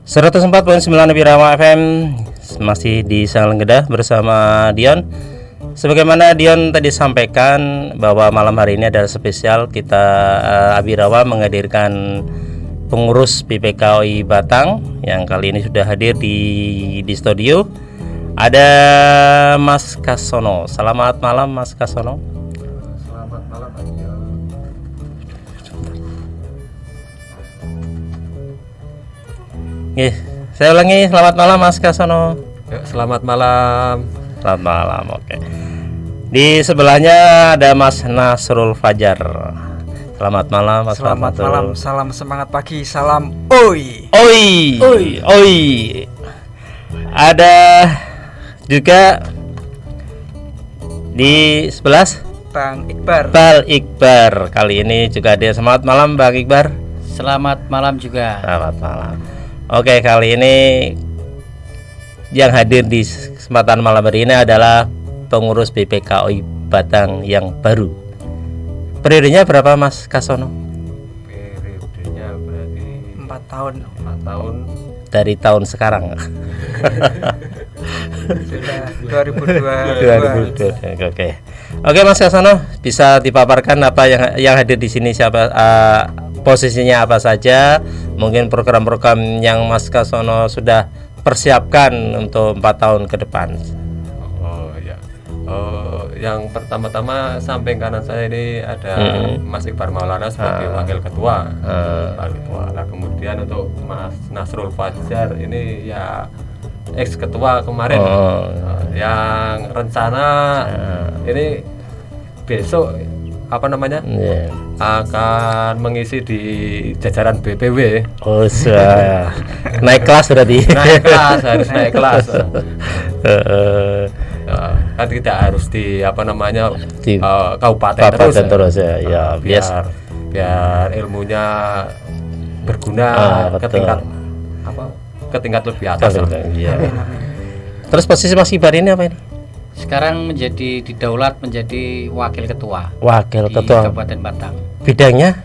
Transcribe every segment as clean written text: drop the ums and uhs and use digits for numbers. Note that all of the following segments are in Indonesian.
104.9 Birawa FM masih di Sanglenggeda bersama Dion. Sebagaimana Dion tadi sampaikan bahwa malam hari ini adalah spesial, kita Abirawa menghadirkan pengurus BPKOI Batang yang kali ini sudah hadir di studio. Ada Mas Kasono. Selamat malam Mas Kasono. Selamat malam Pak. Saya ulangi, selamat malam Mas Kasono. Ya, selamat malam. Selamat malam, oke. Di sebelahnya ada Mas Nasrul Fajar. Selamat malam Mas. Selamat malam, salam semangat pagi, salam oi. Oi, oi, oi. Ada juga di sebelah Bang Iqbar. Bang Iqbar. Kali ini juga dia. Selamat malam Bang Iqbar. Selamat malam juga. Selamat malam. Oke, kali ini yang hadir di kesempatan malam hari ini adalah pengurus BPKOI Batang yang baru. Periodenya berapa Mas Kasono? Periodenya berarti 4 tahun. 4 tahun Dari tahun sekarang. Sudah 2022. Oke Mas Kasono, bisa dipaparkan apa yang hadir di sini, siapa, posisinya apa saja, mungkin program-program yang Mas Kasono sudah persiapkan untuk 4 tahun ke depan. Oh ya. Yang pertama-tama samping kanan saya ini ada Mas Iqbar Maulana sebagai wakil ketua. Nah, kemudian untuk Mas Nasrul Fajar ini ya ex ketua kemarin. Yang rencana ini besok akan mengisi di jajaran BPW. Oh, naik kelas berarti. Harus naik kelas. Kan tidak harus di kabupaten terus ya, biar ilmunya berguna ke tingkat lebih atas. Terus posisi Mas Iqbar ini apa ini? Sekarang menjadi didaulat menjadi wakil ketua. Wakil di ketua Kabupaten Batang. Bidangnya?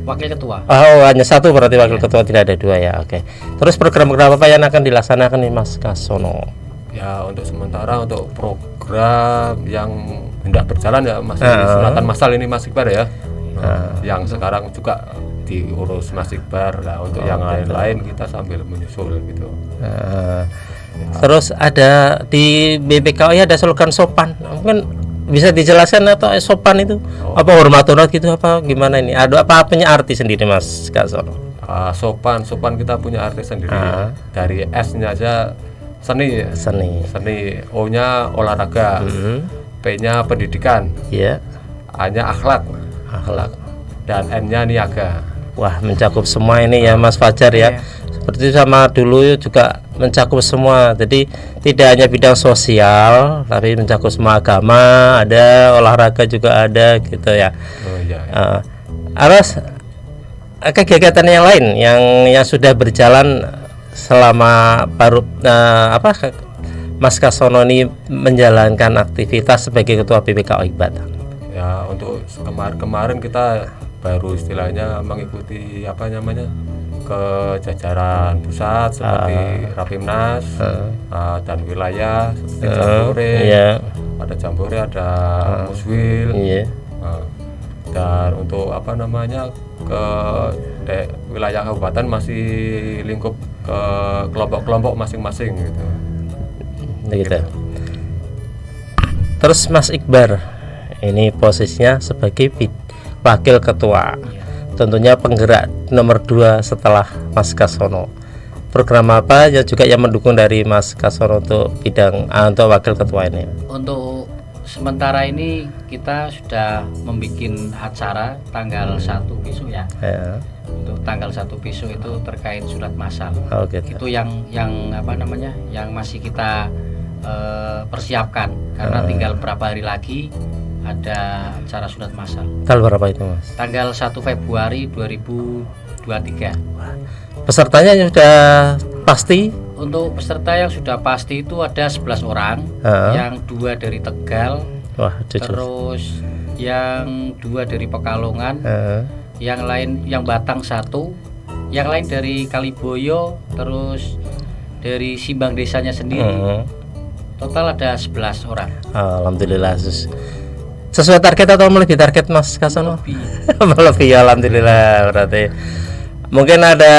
Wakil ketua. Oh, hanya satu berarti wakil ketua, tidak ada dua ya. Oke. Terus program-program apa yang akan dilaksanakan nih Mas Kasono? Ya, untuk sementara untuk program yang hendak berjalan ya masih sunatan massal ini Mas Iqbar ya. Yang sekarang juga diurus Mas Iqbar. Nah, untuk yang lain-lain kita sambil menyusul gitu. Terus ada di BPKOI ada slogan sopan, mungkin bisa dijelaskan atau sopan itu apa, hormat gitu apa gimana ini? Ada apa punya arti sendiri Mas Kasono? Sopan kita punya arti sendiri. Dari S-nya aja seni, O-nya olahraga, P-nya pendidikan, A-nya akhlak, dan N-nya niaga. Wah, mencakup semua ini ya Mas Fajar ya. Seperti sama dulu juga mencakup semua. Jadi tidak hanya bidang sosial, tapi mencakup semua agama, ada olahraga juga ada gitu ya. Terus kegiatan yang lain yang sudah berjalan selama Mas Kasono ini menjalankan aktivitas sebagai ketua BPKOI Batang. Ya, untuk kemarin kita baru istilahnya mengikuti ke jajaran pusat seperti Rapimnas dan wilayah seperti Jambore, ada Jambore, ada Muswil, dan untuk ke wilayah kabupaten masih lingkup ke kelompok-kelompok masing-masing gitu. Terus Mas Iqbar ini posisinya sebagai wakil ketua, tentunya penggerak nomor 2 setelah Mas Kasono. Program apa yang mendukung dari Mas Kasono untuk bidang untuk wakil ketua ini? Untuk sementara ini kita sudah membuat acara tanggal 1 besok ya. Untuk tanggal 1 besok itu terkait surat massal. Itu yang masih kita persiapkan karena tinggal berapa hari lagi ada acara sunat massal. Tanggal berapa itu Mas? Tanggal 1 Februari 2023. Pesertanya sudah pasti? Untuk peserta yang sudah pasti itu ada 11 orang, yang 2 dari Tegal, terus yang 2 dari Pekalongan, yang lain yang Batang 1, Yang lain dari Kaliboyo, terus dari Simbang desanya sendiri. Total ada 11 orang. Alhamdulillah. Sesuai target atau melebihi target Mas Kasono? Melebihi, alhamdulillah. Berarti mungkin ada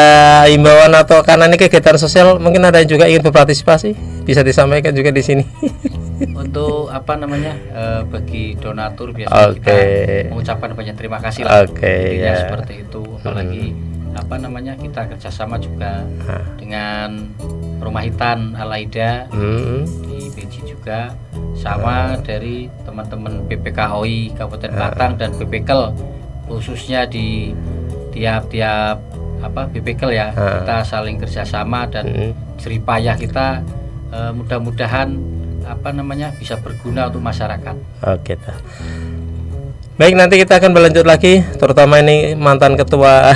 imbauan atau karena ini kegiatan sosial, mungkin ada yang juga ingin berpartisipasi, bisa disampaikan juga di sini. Untuk bagi donatur biasanya kita mengucapkan banyak terima kasih lah. Seperti itu. Apalagi kita kerjasama juga dengan Rumah Hitan Alaida di Beji juga, sama dari teman-teman BPKHOI Kabupaten Batang dan BPKEL, khususnya di tiap-tiap BPKEL ya. Kita saling kerjasama dan jeripayah kita mudah-mudahan bisa berguna untuk masyarakat. Oke. Baik, nanti kita akan berlanjut lagi, terutama ini mantan ketua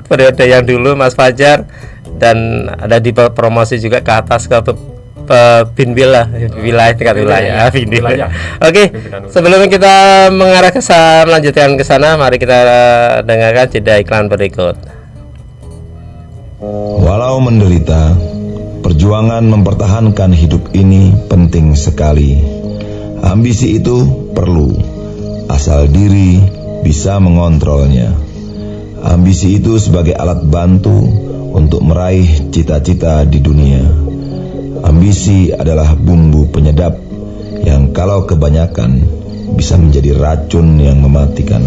periode yang dulu Mas Fajar, dan ada di promosi juga ke atas ke Binwil lah, tingkat wilayah. Oke, sebelum kita mengarah melanjutkan ke sana, mari kita dengarkan jeda iklan berikut. Walau menderita, perjuangan mempertahankan hidup ini penting sekali. Ambisi itu perlu, asal diri bisa mengontrolnya. Ambisi itu sebagai alat bantu untuk meraih cita-cita di dunia. Ambisi adalah bumbu penyedap yang kalau kebanyakan bisa menjadi racun yang mematikan.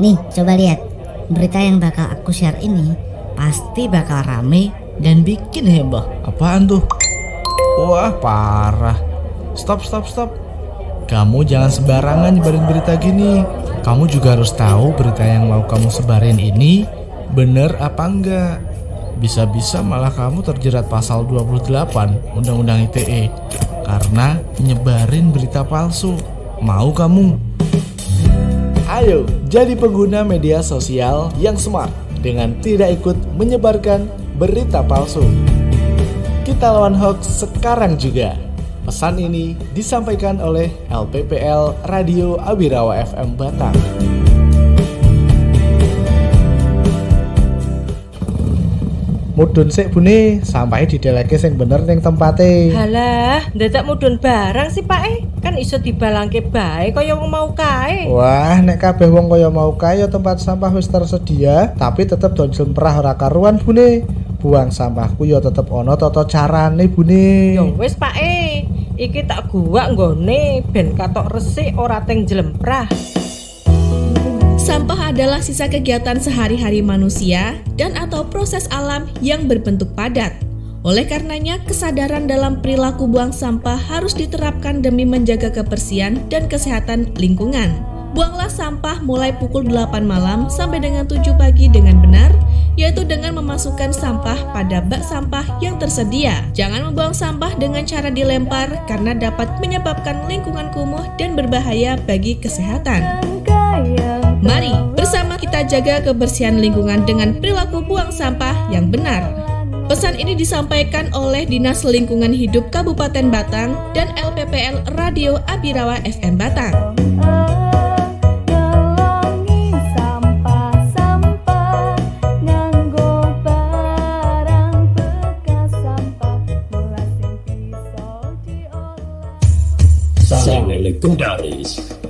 Nih, coba lihat. Berita yang bakal aku share ini pasti bakal rame dan bikin heboh. Apaan tuh? Wah, parah. Stop. Kamu jangan sembarangan nyebarin berita gini. Kamu juga harus tahu berita yang mau kamu sebarin ini bener apa enggak. Bisa-bisa malah kamu terjerat pasal 28 Undang-Undang ITE karena nyebarin berita palsu. Mau kamu? Ayo, jadi pengguna media sosial yang smart dengan tidak ikut menyebarkan berita palsu. Kita lawan hoax sekarang juga. Pesan ini disampaikan oleh LPPL Radio Abirawa FM Batang. Mudun sik Bune, sampai dideleke sing bener ning tempate. Halah, ndadak mudun barang sih Pak kan iso dibalangke bae kaya wong mau kae. Wah, nek kabeh wong kaya mau kae ya tempat sampah wis tersedia, tapi tetep do jemprah ora karuan Bune. Buang sampahku ya tetep ana tata carane Bune. Ya wis Pak iki tak guwak nggone ben katok resik ora teng jlemprah. Sampah adalah sisa kegiatan sehari-hari manusia dan atau proses alam yang berbentuk padat. Oleh karenanya, kesadaran dalam perilaku buang sampah harus diterapkan demi menjaga kebersihan dan kesehatan lingkungan. Buanglah sampah mulai pukul 8 malam sampai dengan 7 pagi dengan benar, yaitu dengan memasukkan sampah pada bak sampah yang tersedia. Jangan membuang sampah dengan cara dilempar karena dapat menyebabkan lingkungan kumuh dan berbahaya bagi kesehatan. Mari bersama kita jaga kebersihan lingkungan dengan perilaku buang sampah yang benar. Pesan ini disampaikan oleh Dinas Lingkungan Hidup Kabupaten Batang dan LPPL Radio Abirawa FM Batang. Sang legendaris.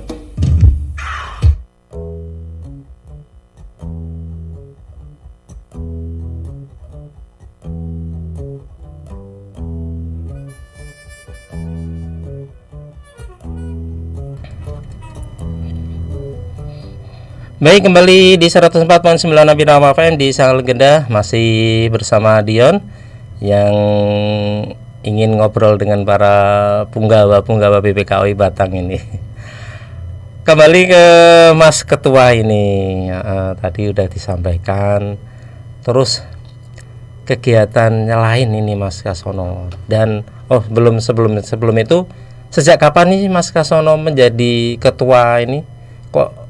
Baik, kembali di 104.9 Abirawa FM di Sang Legenda, masih bersama Dion yang ingin ngobrol dengan para punggawa BPKHOI Batang ini. Kembali ke Mas Ketua ini, tadi udah disampaikan. Terus kegiatannya lain ini Mas Kasono. Dan sebelum itu, sejak kapan nih Mas Kasono menjadi ketua ini? Kok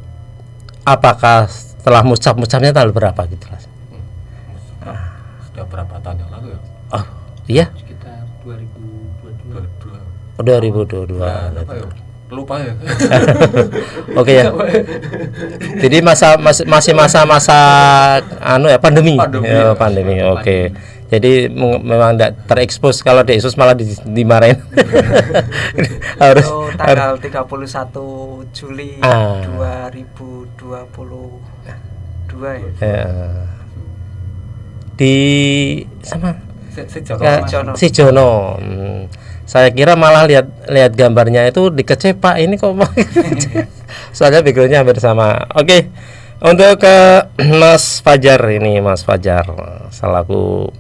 apakah setelah mucapnya tanggal berapa gitu Mas? Sudah berapa tahun yang lalu ya? Oh iya? Sekitar 2022. 2022. lupa ya. Oke ya. Jadi masih masa-masa pandemi. Pandemi. Oke. Jadi memang tidak terekspos, kalau diekspos malah dimarahin. Harus tanggal 31 Juli 2022 ya. Di sama Sijono. Saya kira malah lihat gambarnya itu dikecepak, ini kok soalnya backgroundnya hampir sama. Oke. Untuk ke Mas Fajar ini, Mas Fajar selaku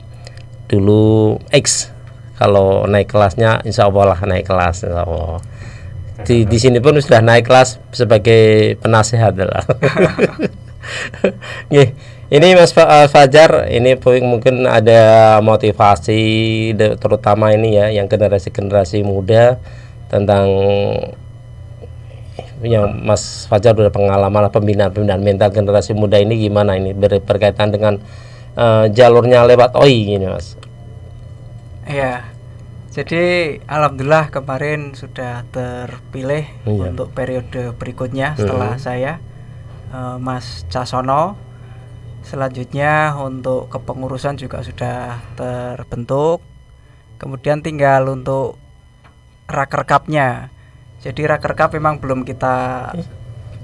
dulu X, kalau naik kelasnya insya Allah lah naik kelas, insya Allah. Di sini pun sudah naik kelas sebagai penasehat lah. Ini Mas Fajar, ini mungkin ada motivasi terutama ini ya, yang generasi muda, tentang yang Mas Fajar udah pengalaman pembinaan mental generasi muda ini gimana, ini berkaitan dengan jalurnya lewat OI gini Mas. Iya. Jadi alhamdulillah kemarin sudah terpilih untuk periode berikutnya setelah saya, Mas Casono. Selanjutnya untuk kepengurusan juga sudah terbentuk. Kemudian tinggal untuk rakerkapnya. Jadi rakerkap memang belum kita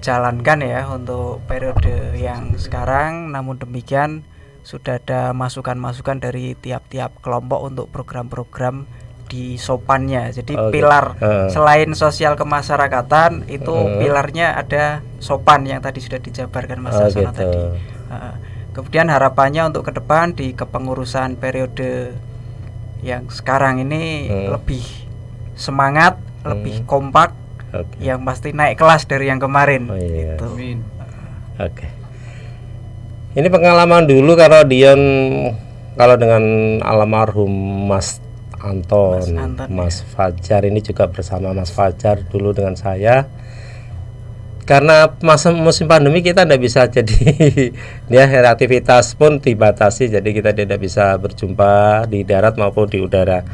jalankan ya untuk periode yang sekarang, namun demikian sudah ada masukan-masukan dari tiap-tiap kelompok untuk program-program di sopannya. Jadi pilar selain sosial kemasyarakatan itu pilarnya ada sopan yang tadi sudah dijabarkan Mas Sasono tadi. Kemudian harapannya untuk ke depan di kepengurusan periode yang sekarang ini lebih semangat, lebih kompak, yang pasti naik kelas dari yang kemarin. Gitu. Oke. Ini pengalaman dulu kalau Dion, kalau dengan almarhum Mas Anton, Mas Fajar ini juga bersama Mas Fajar dulu dengan saya. Karena masa musim pandemi kita tidak bisa jadi ya, aktivitas pun dibatasi, jadi kita tidak bisa berjumpa di darat maupun di udara.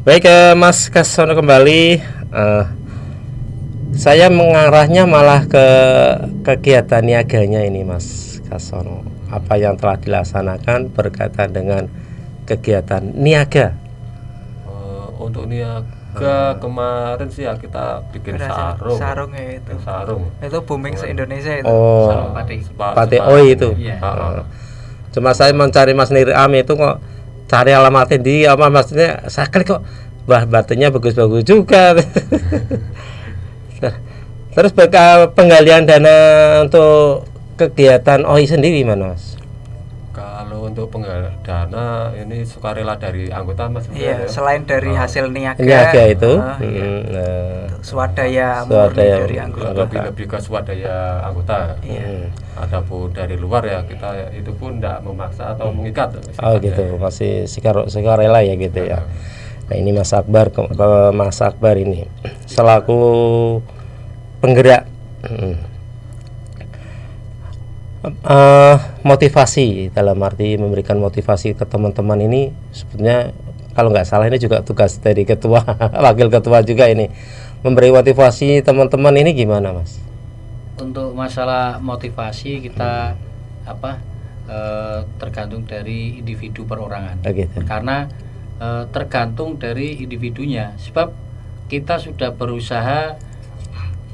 Baik, Mas Casono kembali. Saya mengarahnya malah ke kegiatan niaganya ini Mas Casono. Apa yang telah dilaksanakan berkaitan dengan kegiatan niaga? Untuk niaga kemarin sih ya kita bikin sarung ya itu. Itu booming se-Indonesia itu. Sarung batik oi itu. Cuma saya mencari Mas Niram itu kok cari alamatnya di apa, maksudnya saya klik kok batiknya bagus-bagus juga. Terus penggalian dana untuk kegiatan OI sendiri mana Mas? Kalau untuk penggalian dana ini sukarela dari anggota Mas. Iya, selain dari hasil niaga itu, swadaya dari anggota. Lebih ke swadaya anggota. Adapun dari luar ya kita itu pun tidak memaksa atau mengikat. Gitu, masih sukarela ya gitu ya. Nah ini Mas Akbar, Mas Akbar ini selaku penggerak motivasi, dalam arti memberikan motivasi ke teman-teman ini, sebetulnya kalau nggak salah ini juga tugas dari ketua, wakil ketua juga ini, memberi motivasi teman-teman ini gimana Mas? Untuk masalah motivasi kita tergantung dari individu perorangan, karena tergantung dari individunya, sebab kita sudah berusaha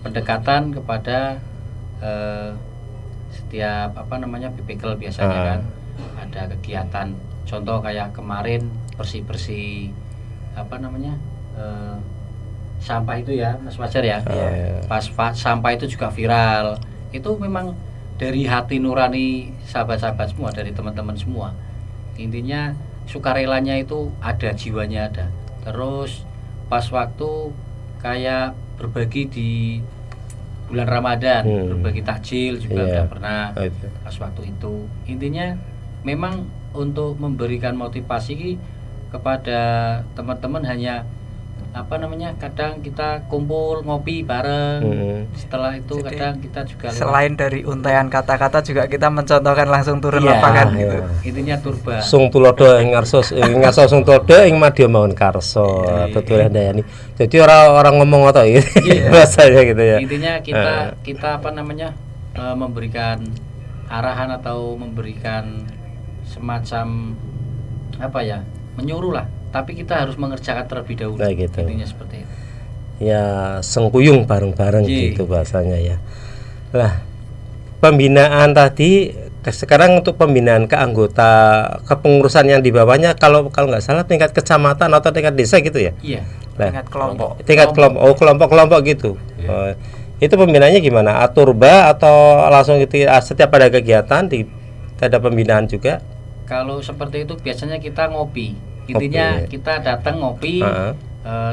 pendekatan kepada setiap BPKL biasanya kan ada kegiatan, contoh kayak kemarin bersih sampah itu ya Mas Fajar ya. Pas sampah itu juga viral, itu memang dari hati nurani sahabat-sahabat semua, dari teman-teman semua. Intinya sukarelanya itu ada, jiwanya ada. Terus pas waktu kayak berbagi di bulan Ramadan, berbagi takjil juga udah pernah pas waktu itu. Intinya memang untuk memberikan motivasi kepada teman-teman hanya kadang kita kumpul ngopi bareng. Setelah itu jadi, kadang kita juga selain dari untaian kata-kata juga kita mencontohkan langsung turun lapangan gitu. Intinya turba. Sung tulodo ing ngarso sung tulodo ing madya mawon karso. Tutur ndayani. Jadi orang ngomong ngono gitu. Bahasanya gitu ya. Intinya kita memberikan arahan atau memberikan semacam menyuruh lah. Tapi kita harus mengerjakan terlebih dahulu. Gitu. Intinya seperti itu. Ya, sengkuyung bareng-bareng gitu bahasanya ya. Lah, pembinaan tadi sekarang untuk pembinaan ke anggota kepengurusan yang di bawahnya kalau nggak salah tingkat kecamatan atau tingkat desa gitu ya? Iya. Tingkat kelompok. Tingkat kelompok. Oh, kelompok gitu. Iya. Itu pembinaannya gimana? Aturba atau langsung gitu setiap ada kegiatan ada pembinaan juga? Kalau seperti itu biasanya kita ngopi. Intinya kita datang ngopi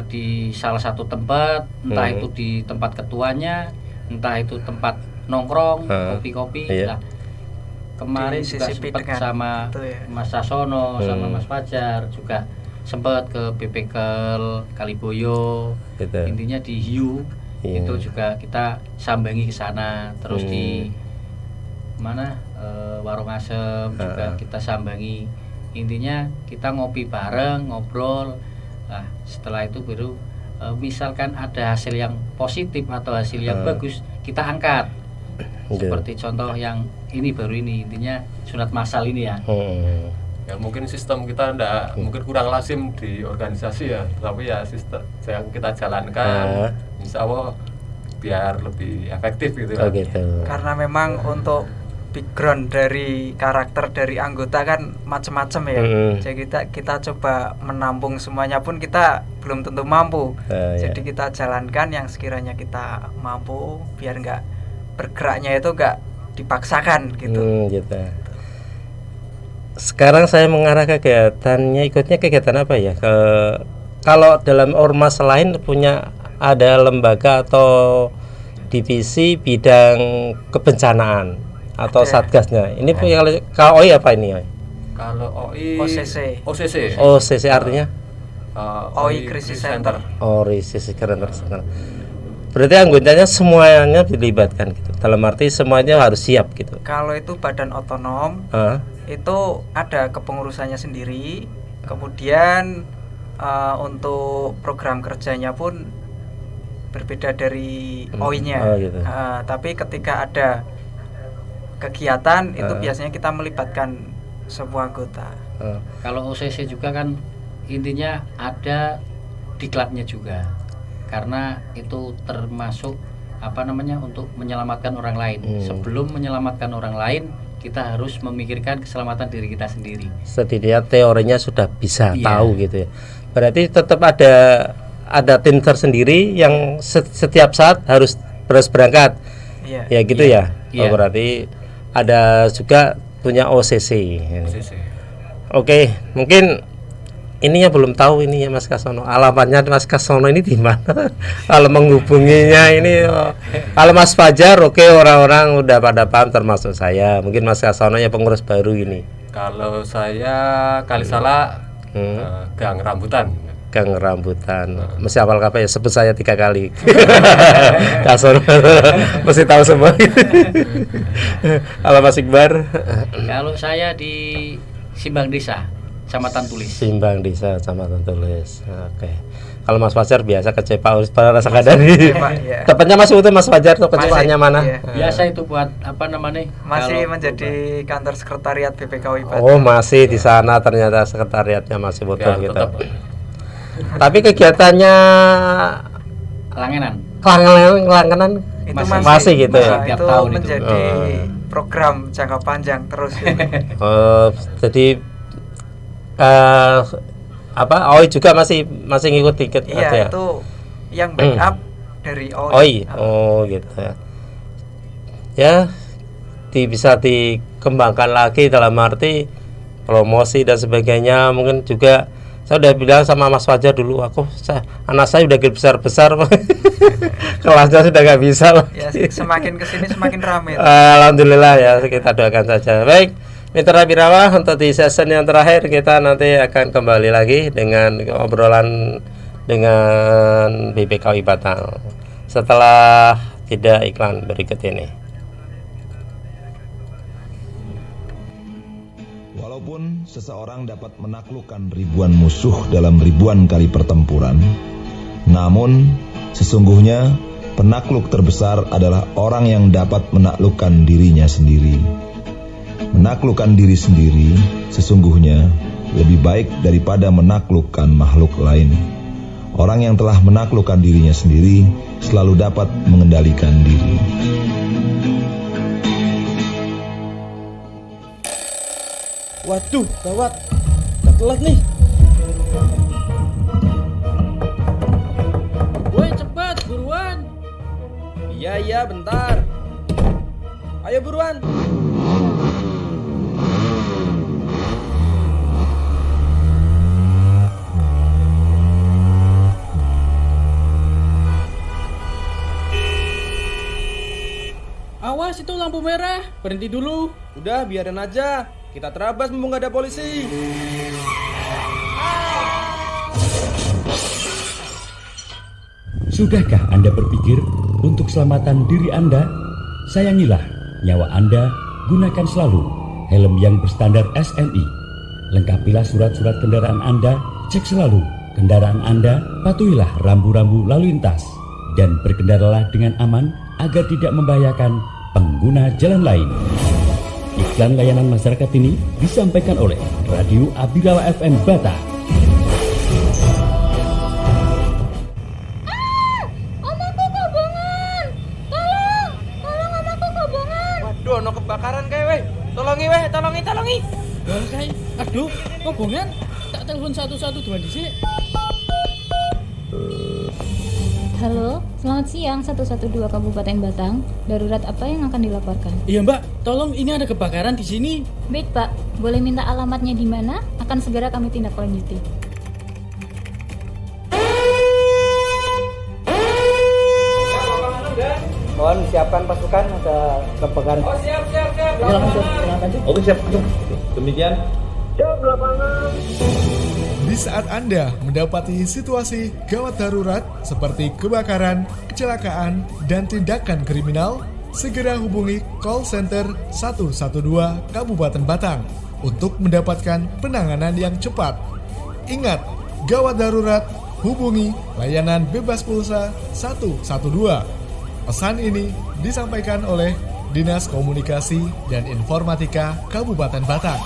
di salah satu tempat, entah itu di tempat ketuanya, entah itu tempat nongkrong, kopi-kopi. Nah, kemarin juga sempat sama Mas Sasono, sama Mas Fajar juga sempat ke BPKL Kaliboyo. Gitu. Intinya di Hiu itu juga kita sambangi ke sana, terus di Warung Asem juga kita sambangi. Intinya kita ngopi bareng, ngobrol. Nah, setelah itu baru misalkan ada hasil yang positif atau hasil yang bagus, kita angkat. Seperti contoh yang baru ini, intinya sunat massal ini ya. Ya mungkin sistem kita mungkin kurang lazim di organisasi ya, tapi ya sistem yang kita jalankan insya Allah biar lebih efektif gitu. Karena memang untuk background dari karakter dari anggota kan macam-macam ya. Jadi kita coba menampung semuanya pun kita belum tentu mampu. Jadi kita jalankan yang sekiranya kita mampu biar nggak bergeraknya itu nggak dipaksakan gitu. Gitu. Sekarang saya mengarah ke kegiatannya, ikutnya kegiatan apa ya? Kalau dalam ormas lain ada lembaga atau divisi bidang kebencanaan atau satgasnya. Ini kalau OI apa ini? Kalau OI OCC artinya OI Crisis Center. Crisis Center. Berarti anggotanya semuanya dilibatkan gitu. Dalam arti semuanya harus siap gitu. Kalau itu badan otonom, itu ada kepengurusannya sendiri. Kemudian untuk program kerjanya pun berbeda dari OI-nya. Gitu. Tapi ketika ada kegiatan itu biasanya kita melibatkan semua anggota. Kalau OCC juga kan intinya ada diklatnya juga, karena itu termasuk untuk menyelamatkan orang lain. Sebelum menyelamatkan orang lain, kita harus memikirkan keselamatan diri kita sendiri. Setidaknya teorinya sudah bisa tahu gitu ya. Berarti tetap ada tim tersendiri yang setiap saat harus berangkat. Ya gitu ya. Berarti ada juga punya OCC. Oke, mungkin ininya belum tahu ini ya Mas Kasono. Alamatnya Mas Kasono ini di mana? Kalau menghubunginya ini kalau Mas Fajar orang-orang udah pada paham termasuk saya. Mungkin Mas Kasono yang pengurus baru ini. Kalau saya Kalisala Gang Rambutan. Mesti hafal ya, sebut saya 3 kali. Kasono mesti tahu semua. Kalau Mas Iqbar? Kalau saya di Simbang Desa, Kecamatan Tulis. Simbang Desa, Kecamatan Tulis. Oke. Kalau Mas Fajar biasa ke Cepa para rasa kadari. Tepatnya masih utuh Mas Fajar, kecepatnya mana? Biasa itu buat masih menjadi kantor sekretariat BPKWI. Masih di sana ternyata sekretariatnya masih utuh gitu. Tapi kegiatannya langganan itu masih gitu ya. Itu menjadi program jangka panjang terus. Jadi OI juga masih ngikut tiket. Iya, itu yang backup dari OI. Gitu ya. Ya, bisa dikembangkan lagi dalam arti promosi dan sebagainya. Mungkin juga saya udah bilang sama Mas Fajar dulu, anak saya udah besar-besar, kelasnya sudah nggak bisa. Ya, semakin kesini semakin ramai. Alhamdulillah ya, kita doakan saja. Baik, Mitra Birawa, untuk di season yang terakhir kita nanti akan kembali lagi dengan obrolan dengan BPKW Batang setelah jeda iklan berikut ini. Walaupun seseorang dapat menaklukkan ribuan musuh dalam ribuan kali pertempuran, namun sesungguhnya penakluk terbesar adalah orang yang dapat menaklukkan dirinya sendiri. Menaklukkan diri sendiri sesungguhnya lebih baik daripada menaklukkan makhluk lain. Orang yang telah menaklukkan dirinya sendiri selalu dapat mengendalikan diri. Waduh, gawat. Udah telat nih. Woi, cepat, buruan. Iya, bentar. Ayo buruan. Awas, itu lampu merah. Berhenti dulu. Udah, biarin aja. Kita terabas mumpung gak ada polisi. Sudahkah Anda berpikir untuk keselamatan diri Anda? Sayangilah nyawa Anda, gunakan selalu helm yang berstandar SNI. Lengkapilah surat-surat kendaraan Anda, cek selalu kendaraan Anda, patuhilah rambu-rambu lalu lintas, dan berkendaralah dengan aman agar tidak membahayakan pengguna jalan lain. Iklan layanan masyarakat ini disampaikan oleh Radio Abirawa FM Batang. Omaku kobongan. Tolong omaku kobongan. Waduh, ono kebakaran kayak weh. Tolongi. Aduh, kobongan. Tak telepon 112 dhisik. Halo, selamat siang 112 Kabupaten Batang. Darurat apa yang akan dilaporkan? Iya Mbak, tolong ini ada kebakaran di sini. Baik Pak, boleh minta alamatnya di mana? Akan segera kami tindak lanjuti. Mohon siapkan pasukan, ada kebakaran. Oh, siap. Oke, siap. Demikian. Siap, lapangan. Di saat Anda mendapati situasi gawat darurat seperti kebakaran, kecelakaan, dan tindakan kriminal, segera hubungi call center 112 Kabupaten Batang untuk mendapatkan penanganan yang cepat. Ingat, gawat darurat, hubungi layanan bebas pulsa 112. Pesan ini disampaikan oleh Dinas Komunikasi dan Informatika Kabupaten Batang.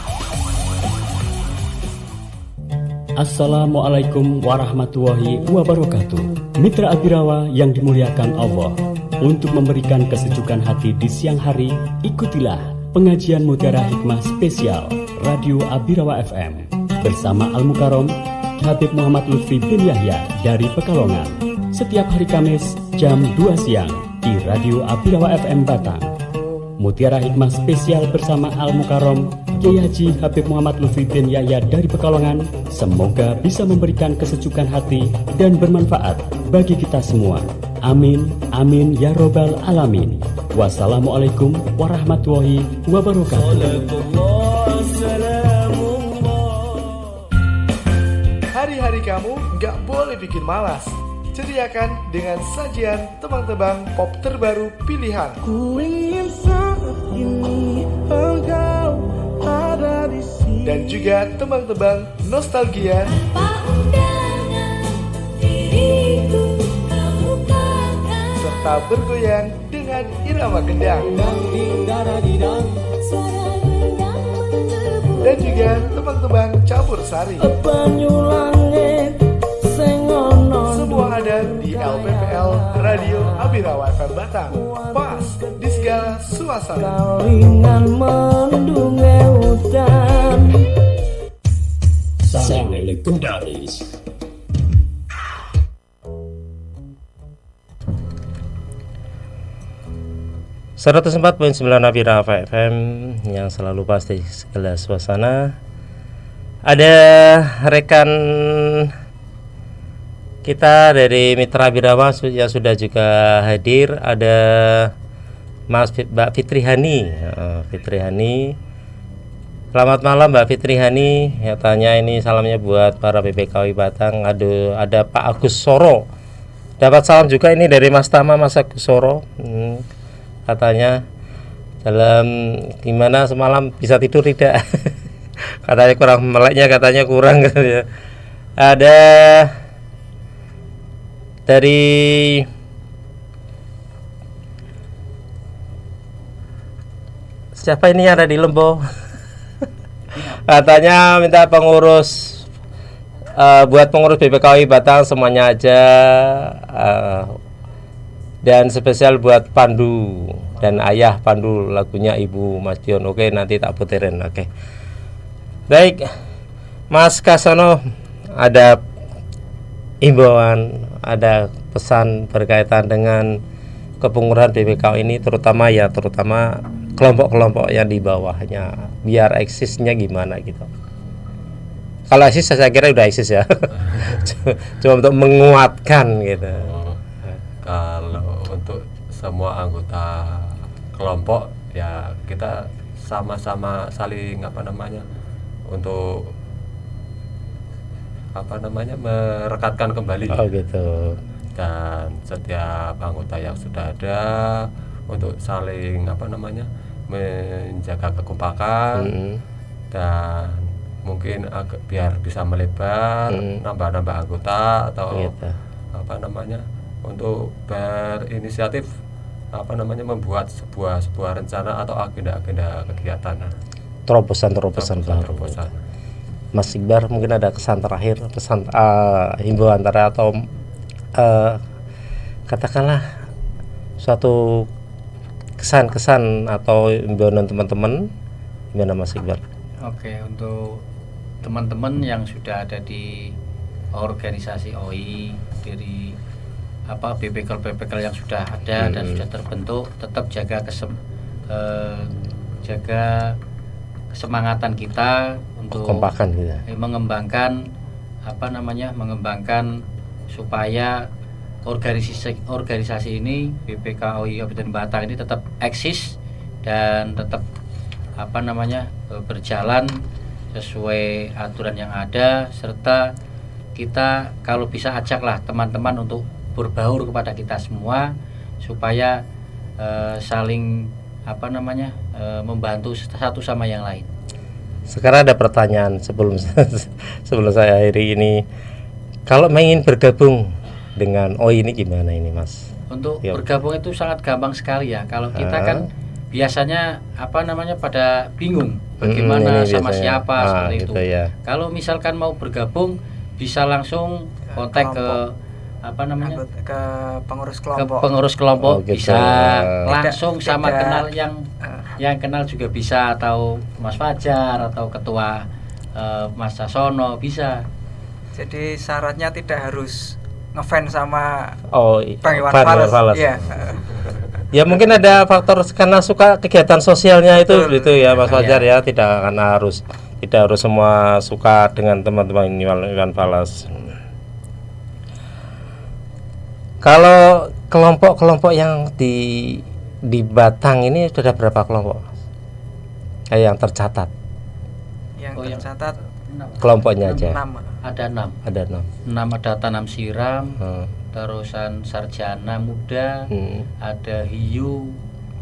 Assalamualaikum warahmatullahi wabarakatuh. Mitra Abirawa yang dimuliakan Allah, untuk memberikan kesejukan hati di siang hari, ikutilah pengajian Mutiara Hikmah spesial Radio Abirawa FM bersama Al-Mukarram Habib Muhammad Lutfi bin Yahya dari Pekalongan setiap hari Kamis jam 2 siang di Radio Abirawa FM Batang. Mutiara Hikmah spesial bersama Al-Mukarram Kiai Haji Habib Muhammad Lutfi bin Yahya dari Pekalongan semoga bisa memberikan kesejukan hati dan bermanfaat bagi kita semua. Amin, amin ya robbal alamin. Wassalamualaikum warahmatullahi wabarakatuh. Hari-hari kamu nggak boleh bikin malas. Sediakan dengan sajian tebang-tebang pop terbaru pilihan. Ku ingin saat ini engkau ada di sini. Dan juga tebang-tebang nostalgia. Serta bergoyang dengan irama gendang. Dan juga tebang-tebang campur sari. Semua ada di LPPL Radio Abirawa FM Batang. Pas di segala suasana. Sang legendaris. Seratus 4.9 Abirawa FM yang selalu pasti segala suasana. Ada rekan kita dari Mitra Abirawa yang sudah juga hadir. Ada Mbak Fitri Hani Selamat malam Mbak Fitri Hani. Katanya ini salamnya buat para BPKW Batang. Ada Pak Agus Soro. Dapat salam juga ini dari Mas Tama, Mas Agus Soro. Katanya dalam gimana semalam bisa tidur tidak? Katanya kurang meleknya, katanya kurang ya. Ada dari siapa ini yang ada di Lembo? Katanya minta pengurus buat pengurus BPKW Batang semuanya aja, dan spesial buat Pandu dan ayah Pandu, lagunya Ibu Mas Dion. Oke, nanti tak puterin. Oke. Baik, Mas Kasono, ada imbauan, ada pesan berkaitan dengan kepengurusan BPKW ini, terutama kelompok-kelompok yang di bawahnya, biar eksisnya gimana gitu. Kalau eksis saya kira udah eksis ya. Cuma untuk menguatkan gitu. Kalau untuk semua anggota kelompok ya kita sama-sama saling untuk merekatkan kembali. Oh gitu. Dan setiap anggota yang sudah ada untuk saling menjaga kekompakan dan mungkin biar bisa melebar, nambah-nambah anggota atau gitu. Untuk berinisiatif membuat sebuah rencana atau agenda kegiatan. Terobosan baru. Mas Iqbar mungkin ada kesan terakhir, pesan himbauan atau katakanlah suatu kesan-kesan atau himbauan teman-teman, gimana Mas Iqbar? Oke, untuk teman-teman yang sudah ada di organisasi OI, dari BPKL yang sudah ada dan sudah terbentuk, tetap jaga kesemangatan kita untuk kekompakan kita, mengembangkan supaya organisasi ini BPKOI Kabupaten Batang ini tetap eksis dan tetap berjalan sesuai aturan yang ada, serta kita kalau bisa ajaklah teman-teman untuk berbaur kepada kita semua supaya saling membantu satu sama yang lain. Sekarang ada pertanyaan sebelum saya akhiri ini, kalau ingin bergabung dengan OI ini gimana ini Mas? Untuk bergabung itu sangat gampang sekali ya. Kalau kita kan biasanya pada bingung bagaimana sama siapa seperti gitu itu. Ya. Kalau misalkan mau bergabung bisa langsung kontak ke ke pengurus kelompok, gitu. bisa langsung sama kenal yang kenal juga bisa, atau Mas Fajar atau ketua Mas Sasono bisa. Jadi syaratnya tidak harus ngefans sama Bang Iwan Fales. Iya. Ya mungkin ada faktor karena suka kegiatan sosialnya itu gitu ya Mas Fajar ya, tidak harus semua suka dengan teman-teman Iwan Fales. Kalau kelompok-kelompok yang di Batang ini sudah berapa kelompok yang tercatat? Yang tercatat kelompoknya aja. 6. Ada 6. Ada Tanam Siram, terusan Sarjana Muda, ada Hiu,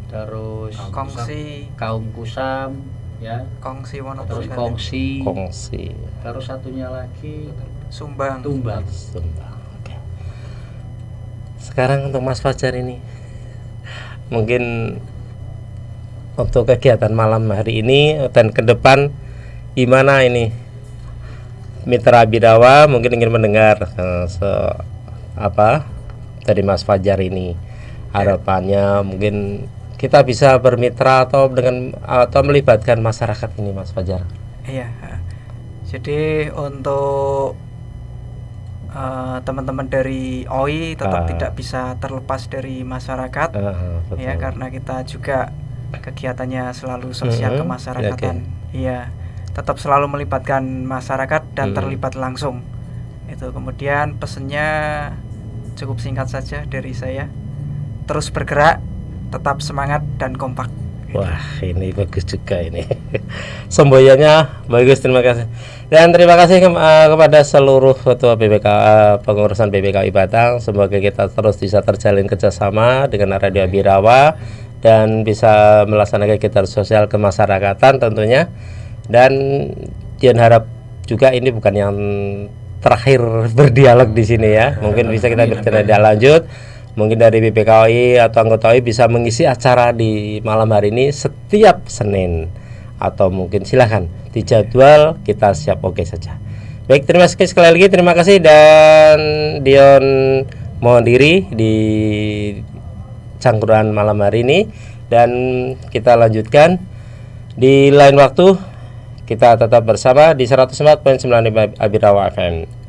terus Kaum Kusam, ya. Kongsi terus Kongsi. Terus satunya lagi Tumbang. Oke. Sekarang untuk Mas Fajar ini, mungkin untuk kegiatan malam hari ini dan ke depan gimana ini? Mitra Abirawa mungkin ingin mendengar dari Mas Fajar ini, harapannya mungkin kita bisa bermitra atau melibatkan masyarakat ini Mas Fajar. Iya. Jadi untuk teman-teman dari OI tetap tidak bisa terlepas dari masyarakat, ya, karena kita juga kegiatannya selalu sosial kemasyarakatan. Iya. Tetap selalu melibatkan masyarakat dan terlibat langsung. Itu kemudian pesannya cukup singkat saja dari saya. Terus bergerak, tetap semangat dan kompak. Wah, ini bagus juga ini. Semboyannya bagus, terima kasih. Dan terima kasih kepada seluruh ketua BPK pengurusan BPKI Batang. Semoga kita terus bisa terjalin kerjasama dengan Radio Abirawa dan bisa melaksanakan kegiatan sosial kemasyarakatan tentunya. Dan Dion harap juga ini bukan yang terakhir berdialog di sini ya. Mungkin bisa kita berdialog lanjut. Mungkin dari BPKI atau anggota UI bisa mengisi acara di malam hari ini setiap Senin, atau mungkin silahkan di jadwal kita siap oke saja. Baik, terima kasih sekali lagi, terima kasih, dan Dion mohon diri di cangkuran malam hari ini, dan kita lanjutkan di lain waktu. Kita tetap bersama di 104.9 Abirawa FM.